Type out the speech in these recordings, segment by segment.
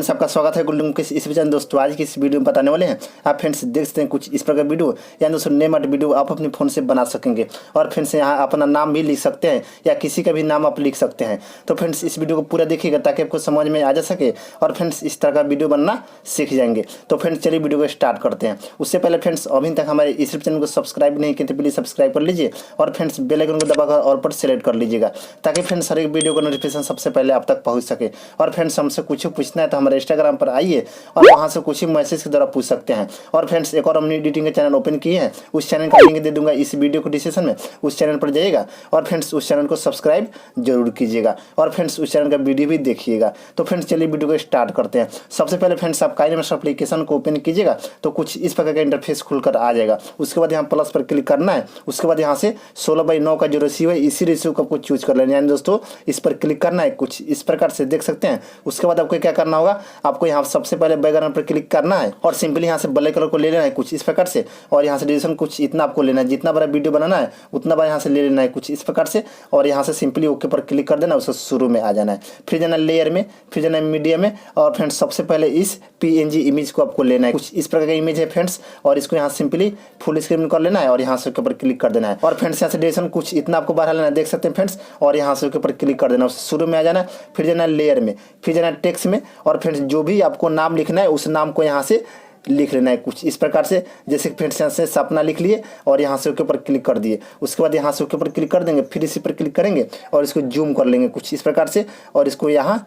Friends, आपका स्वागत है मुकेश इस वीडियो में। दोस्तों आज की इस वीडियो में बताने वाले हैं आप फ्रेंड्स देख सकते हैं कुछ इस प्रकार वीडियो या दोस्तों नेम आर्ट वीडियो आप अपने फ़ोन से बना सकेंगे। और फ्रेंड्स यहाँ अपना नाम भी लिख सकते हैं या किसी का भी नाम आप लिख सकते हैं। तो फ्रेंड्स इस वीडियो को पूरा देखिएगा ताकि आपको समझ में आ जा सके और फ्रेंड्स इस तरह का वीडियो बनना सीख जाएंगे। तो फ्रेंड्स चलिए वीडियो को स्टार्ट करते हैं। उससे पहले फ्रेंड्स अभी तक हमारे इस चैनल को सब्सक्राइब नहीं किए तो प्लीज़ सब्सक्राइब कर लीजिए और फ्रेंड्स बेल आइकन को दबाकर ऑल पर सेलेक्ट कर लीजिएगा ताकि फ्रेंड्स हर एक वीडियो का नोटिफिकेशन सबसे पहले आप तक पहुँच सके। और फ्रेंड्स हमसे कुछ पूछना है तो हमारे इंस्टाग्राम पर आइए और वहां से कुछ ही मैसेज के द्वारा पूछ सकते हैं। और फ्रेंड्स एक और हमने एडिटिंग का चैनल ओपन किए हैं, उस चैनल का लिंक दे दूंगा इस वीडियो को डिस्क्रिप्शन में, उस चैनल पर जाइएगा और फ्रेंड्स उस चैनल को सब्सक्राइब जरूर कीजिएगा और फ्रेंड्स उस चैनल का वीडियो भी देखिएगा। तो फ्रेंड्स चलिए वीडियो को स्टार्ट करते हैं। सबसे पहले फ्रेंड्स आप काइनेमास्टर एप्लीकेशन को ओपन कीजिएगा तो कुछ इस प्रकार का इंटरफेस खुलकर आ जाएगा। उसके बाद यहाँ प्लस पर क्लिक करना है। उसके बाद यहाँ से 16:9 का जो रेशियो है इसी रेशियो को आपको चूज कर लेना है। दोस्तों इस पर क्लिक करना है, कुछ इस प्रकार से देख सकते हैं। उसके बाद आपको क्या करना होगा, आपको यहाँ सबसे पहले बैकग्राउंड पर क्लिक करना है और सिंपली यहाँ से ब्लैक कलर को ले लेना है कुछ इस प्रकार से। और यहाँ से डिवीजन कुछ इतना आपको लेना है, जितना बड़ा वीडियो बनाना है उतना बड़ा यहाँ से ले लेना है कुछ इस प्रकार से। और यहाँ से सिंपली ओके पर क्लिक कर देना, उसको शुरू में आ जाना है। फिर जाना लेयर में, फिर जाना मीडिया में और फ्रेंड्स सबसे पहले इस PNG इमेज को आपको लेना है। कुछ इस प्रकार का इमेज है फ्रेंड्स और इसको यहाँ सिंपली फुल स्क्रीन कर लेना है और यहाँ से ओके पर क्लिक कर देना है। और फ्रेंड्स यहाँ से डिवीजन कुछ इतना आपको बढ़ा लेना है, देख सकते हैं फ्रेंड्स। और यहाँ से ओके पर क्लिक कर देना, शुरू में आ जाना है। फिर जाना लेयर में, फिर जाना टेक्स्ट में और फ्रेंड्स जो भी आपको नाम लिखना है उस नाम को यहाँ से लिख लेना है कुछ इस प्रकार से। जैसे फ्रेंड्स यहाँ से सपना लिख लिए और यहाँ से ओके पर क्लिक कर दिए। उसके बाद यहाँ से ओके पर क्लिक कर देंगे, फिर इसी पर क्लिक करेंगे और इसको जूम कर लेंगे कुछ इस प्रकार से और इसको यहाँ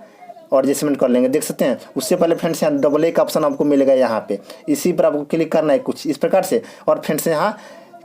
और एडजस्टमेंट कर लेंगे, देख सकते हैं। उससे पहले फ्रेंड्स यहाँ डबल ए का ऑप्शन आपको मिलेगा यहाँ पे, इसी पर आपको क्लिक करना है कुछ इस प्रकार से। और फ्रेंड्स यहाँ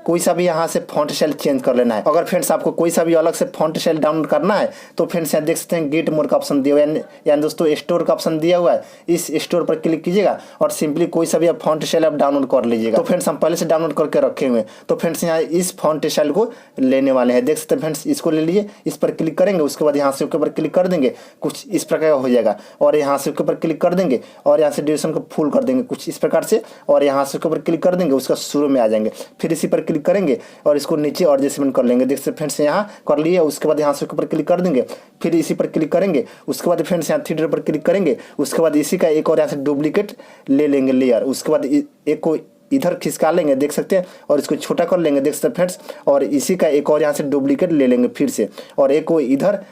कोई सा भी यहाँ से फॉन्ट स्टाइल चेंज कर लेना है। अगर फ्रेंड्स आपको कोई सा भी अलग से फॉन्ट स्टाइल डाउनलोड करना है तो फ्रेंड्स यहाँ देख सकते हैं गेट मोर का ऑप्शन दिया हुआ है, यानी दोस्तों स्टोर का ऑप्शन दिया हुआ है। इस स्टोर पर क्लिक कीजिएगा और सिंपली कोई सा भी आप फॉन्ट स्टाइल आप डाउनलोड कर लीजिएगा। तो फ्रेंड्स हम पहले से डाउनलोड करके रखे हुए हैं। तो फ्रेंड्स यहाँ इस फॉन्ट स्टाइल को लेने वाले हैं, देख सकते हैं फ्रेंड्स। इसको ले लीजिए, इस पर क्लिक करेंगे, उसके बाद यहाँ से ओके पर क्लिक कर देंगे, कुछ इस प्रकार का हो जाएगा। और यहाँ से ओके पर क्लिक कर देंगे और यहाँ से ड्यूरेशन को फुल कर देंगे कुछ इस प्रकार से। और यहाँ से ओके पर क्लिक कर देंगे, उसका शुरू में आ जाएंगे। फिर इसी पर क्लिक करेंगे और इसको नीचे और एडजस्टमेंट कर लेंगे, देख सकते फ्रेंड्स यहाँ कर लिए। उसके बाद यहाँ से ऊपर क्लिक कर देंगे, फिर इसी पर क्लिक करेंगे। उसके बाद फ्रेंड्स यहाँ थ्री पर क्लिक करेंगे। उसके बाद इसी का एक और यहाँ से डुप्लीकेट ले लेंगे लेयर। उसके बाद एक को इधर खिसका लेंगे, देख सकते हैं, और इसको छोटा कर लेंगे, देख सकते हैं फ्रेंड्स। और इसी का एक और यहाँ से डुप्लीकेट ले लेंगे फिर से और एक को इधर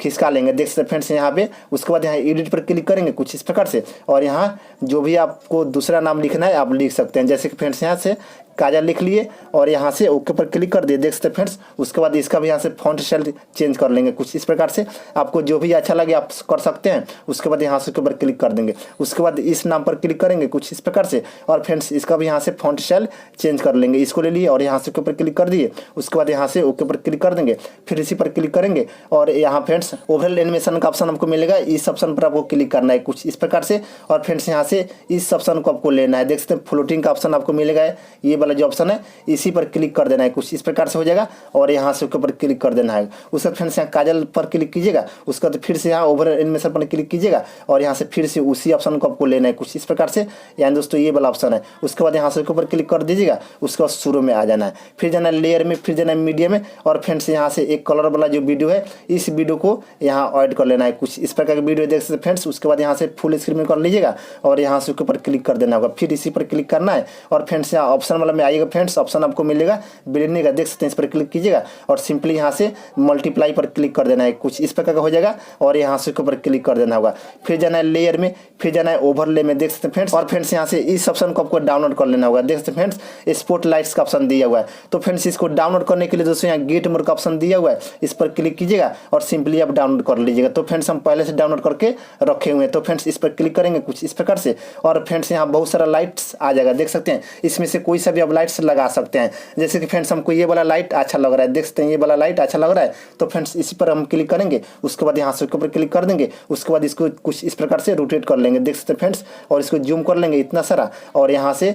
खिसका लेंगे, देख सकते फ्रेंड्स यहाँ पे। उसके बाद यहाँ एडिट पर क्लिक करेंगे कुछ इस प्रकार से और यहाँ जो भी आपको दूसरा नाम लिखना है आप लिख सकते हैं। जैसे कि फ्रेंड्स यहाँ से काजल लिख लिए और यहाँ से ओके पर क्लिक कर दिए, देख सकते फ्रेंड्स। उसके बाद इसका भी यहाँ से फॉन्ट स्टाइल चेंज कर लेंगे कुछ इस प्रकार से। आपको जो भी अच्छा लगे आप कर सकते हैं। उसके बाद यहाँ से ओके पर क्लिक कर देंगे। उसके बाद इस नाम पर क्लिक करेंगे कुछ इस प्रकार से और फ्रेंड्स इसका भी यहाँ से फॉन्ट स्टाइल चेंज कर लेंगे। इसको ले लिए और यहाँ से ओके पर क्लिक कर दिए। उसके बाद यहाँ से ओके पर क्लिक कर देंगे, फिर इसी पर क्लिक करेंगे और यहाँ फ्रेंड्स ओवरऑल एनिमेशन का ऑप्शन आपको मिलेगा, इस ऑप्शन पर आपको क्लिक करना है कुछ इस प्रकार से। और फ्रेंड्स यहाँ से इस ऑप्शन को आपको लेना है, देख सकते हैं फ्लोटिंग का ऑप्शन आपको मिलेगा, ये वाला जो ऑप्शन है इसी पर क्लिक कर देना है कुछ इस प्रकार से हो जाएगा। और यहाँ से ऊपर क्लिक कर देना है। उसके बाद फ्रेंड्स यहाँ काजल पर क्लिक कीजिएगा। उसके बाद फिर से यहाँ ओवर एनिमेशन पर क्लिक कीजिएगा और यहाँ से फिर से उसी ऑप्शन को आपको लेना है कुछ इस प्रकार से, यानी दोस्तों ये वाला ऑप्शन है। उसके बाद यहाँ से ऊपर क्लिक कर दीजिएगा। उसके बाद शुरू में आ जाना है, फिर जाना है लेयर में, फिर जाना है मीडिया में और फ्रेंड्स यहाँ से एक कलर वाला जो वीडियो है इस वीडियो को यहाँ ऐड कर लेना है कुछ इस प्रकार का वीडियो, देख सकते फ्रेंड्स। उसके बाद यहाँ से फुल स्क्रीन में कर लीजिएगा और यहाँ से ऊपर क्लिक कर देना होगा, फिर इसी पर क्लिक करना है। और फ्रेंड्स यहाँ ऑप्शन वाला में आइएगा फ्रेंड्स, ऑप्शन आपको मिलेगा बिल्डिंग का, देख सकते हैं, इस पर क्लिक कीजिएगा और सिंपली यहाँ से मल्टीप्लाई पर क्लिक कर देना है कुछ इस प्रकार का हो जाएगा। और यहाँ से ऊपर क्लिक कर देना होगा, फिर जाना है लेयर में, फिर जाना है ओवरले में, देख सकते हैं फ्रेंड्स। और फ्रेंड्स यहाँ से इस ऑप्शन को आपको डाउनलोड कर लेना होगा, देख सकते हैं फ्रेंड्स स्पॉट लाइट्स का ऑप्शन दिया हुआ है। तो फ्रेंड्स इसको डाउनलोड करने के लिए दोस्तों यहाँ गेट मोर का ऑप्शन दिया हुआ है, इस पर क्लिक कीजिएगा और सिंपली आप डाउनलोड कर लीजिएगा। तो फ्रेंड्स हम पहले से डाउनलोड करके रखे हुए हैं। तो फ्रेंड्स इस पर क्लिक करेंगे कुछ इस प्रकार से और फ्रेंड्स यहाँ बहुत सारा लाइट्स आ जाएगा, देख सकते हैं। इसमें से कोई सा भी आप लाइट्स लगा सकते हैं। जैसे कि फ्रेंड्स हमको ये वाला लाइट अच्छा लग रहा है, देख सकते हैं ये वाला लाइट अच्छा लग रहा है। तो फ्रेंड्स इसी पर हम क्लिक करेंगे। उसके बाद यहाँ से ऊपर क्लिक कर देंगे। उसके बाद इसको कुछ इस प्रकार से रोटेट कर लेंगे, देख सकते हैं फ्रेंड्स। और इसको जूम कर लेंगे इतना सारा और यहाँ से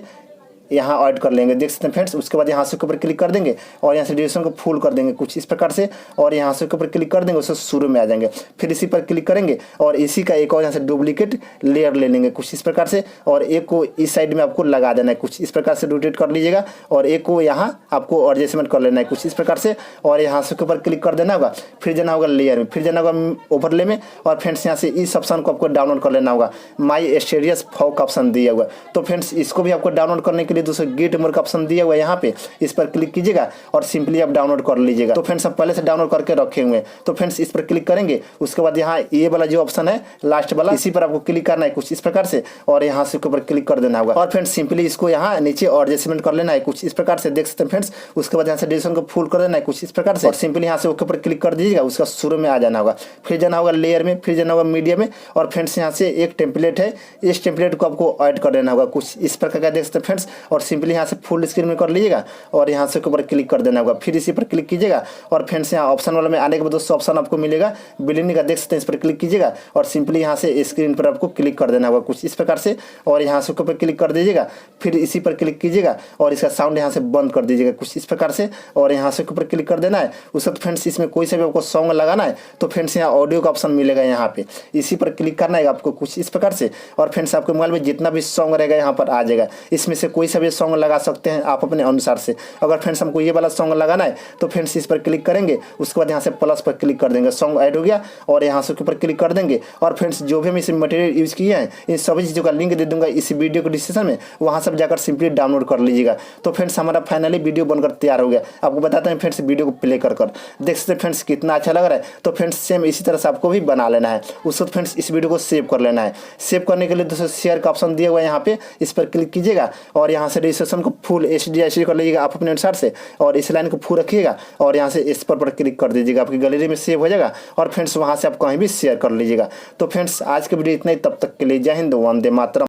यहाँ ऐड कर लेंगे, देख सकते हैं फ्रेंड्स। उसके बाद यहाँ से ऊपर क्लिक कर देंगे और यहाँ से ड्यूरेशन को फुल कर देंगे कुछ इस प्रकार से, और यहाँ से ऊपर क्लिक कर देंगे, उससे शुरू में आ जाएंगे। फिर इसी पर क्लिक करेंगे और इसी का एक और यहाँ से डुप्लीकेट लेयर ले लेंगे कुछ इस प्रकार से, और एक को इस साइड में आपको लगा देना है कुछ इस प्रकार से, रोटेट कर लीजिएगा, और एक को यहाँ आपको एडजस्टमेंट कर लेना है कुछ इस प्रकार से, और यहाँ से ऊपर क्लिक कर देना होगा। फिर जाना होगा लेयर में, फिर जाना होगा ओवरले में, और फ्रेंड्स यहाँ से इस ऑप्शन को आपको डाउनलोड कर लेना होगा। माई स्टेरियस फॉग का ऑप्शन दिया हुआ, तो फ्रेंड्स इसको भी आपको डाउनलोड करने के लिए दोस्तों गेट मोर का ऑप्शन दिया हुआ है, यहाँ पे इस पर क्लिक कीजिएगा और सिंपली आप डाउनलोड कर लीजिएगा। तो फ्रेंड्स हम पहले से डाउनलोड करके रखे हुए हैं, तो फ्रेंड्स इस पर क्लिक करेंगे। उसके बाद यहाँ ये वाला जो ऑप्शन है लास्ट वाला, इसी पर आपको क्लिक करना है कुछ इस प्रकार से, और यहाँ से ऊपर क्लिक कर देना होगा, और फ्रेंड्स सिंपली इसको यहाँ नीचे एडजस्टमेंट कर लेना है कुछ इस प्रकार से, देख सकते हैं फ्रेंड्स। उसके बाद यहाँ से ड्यूरेशन को फुल कर देना है कुछ इस प्रकार से, और सिंपली यहाँ से ओके पर क्लिक कर दीजिएगा, उसका शुरू में आ जाना होगा। फिर जाना होगा लेयर में, फिर जाना होगा मीडिया में, और फ्रेंड्स यहाँ से एक टेम्पलेट है, इस टेम्पलेट को आपको ऐड कर देना होगा कुछ इस प्रकार का, देख सकते हैं फ्रेंड्स। और सिंपली यहाँ से फुल स्क्रीन में कर लीजिएगा और यहाँ से ऊपर क्लिक कर देना होगा। फिर इसी पर क्लिक कीजिएगा और फ्रेंड्स यहाँ ऑप्शन वाला में आने के बाद दोस्तों ऑप्शन आपको मिलेगा बिलिंग का, देख सकते हैं। इस पर क्लिक कीजिएगा और सिंपली यहाँ से स्क्रीन पर आपको क्लिक कर देना होगा कुछ इस प्रकार से, और यहाँ से ऊपर क्लिक कर दीजिएगा। फिर इसी पर क्लिक कीजिएगा और इसका साउंड यहाँ से बंद कर दीजिएगा कुछ इस प्रकार से, और यहाँ से ऊपर क्लिक कर देना है। उसके बाद फ्रेंड्स इसमें कोई सा भी आपको सॉन्ग लगाना है तो फ्रेंड्स यहाँ ऑडियो का ऑप्शन मिलेगा, यहाँ पे इसी पर क्लिक करना है आपको कुछ इस प्रकार से, और फ्रेंड्स आपके मोबाइल में जितना भी सॉन्ग रहेगा यहाँ पर आ जाएगा। इसमें से कोई सा भी सॉन्ग लगा सकते हैं आप अपने अनुसार से। अगर फ्रेंड्स हमको ये वाला सॉन्ग लगाना है तो फ्रेंड्स इस पर क्लिक करेंगे, उसके बाद यहाँ से प्लस पर क्लिक कर देंगे, सॉन्ग ऐड हो गया, और यहाँ से ऊपर क्लिक कर देंगे। और फ्रेंड्स जो भी हम इस मटेरियल यूज़ किए हैं इन सभी चीज़ों का लिंक दे दूंगा इस वीडियो को डिस्क्रिप्शन में, वहाँ सब जाकर सिंपली डाउनलोड कर लीजिएगा। तो फ्रेंड्स हमारा फाइनली वीडियो बनकर तैयार हो गया। आपको बताते हैं फ्रेंड्स वीडियो को प्ले कर देख सकते फ्रेंड्स कितना अच्छा लग रहा है। तो फ्रेंड्स सेम इसी तरह से आपको भी बना लेना है। उसको फ्रेंड्स इस वीडियो को सेव कर लेना है। सेव करने के लिए दोस्तों शेयर का ऑप्शन दिया हुआ है, यहाँ पे इस पर क्लिक कीजिएगा और यहाँ से रजिस्ट्रेशन को फुल HD कर लीजिएगा आप अपने अनुसार से, और इस लाइन को फुल रखिएगा और यहाँ से इस पर क्लिक कर दीजिएगा, आपकी गैलरी में सेव हो जाएगा, और फ्रेंड्स वहाँ से आप कहीं भी शेयर कर लीजिएगा। तो फ्रेंड्स आज के वीडियो इतना ही, तब तक के लिए जय हिंद, वंदे मातरम।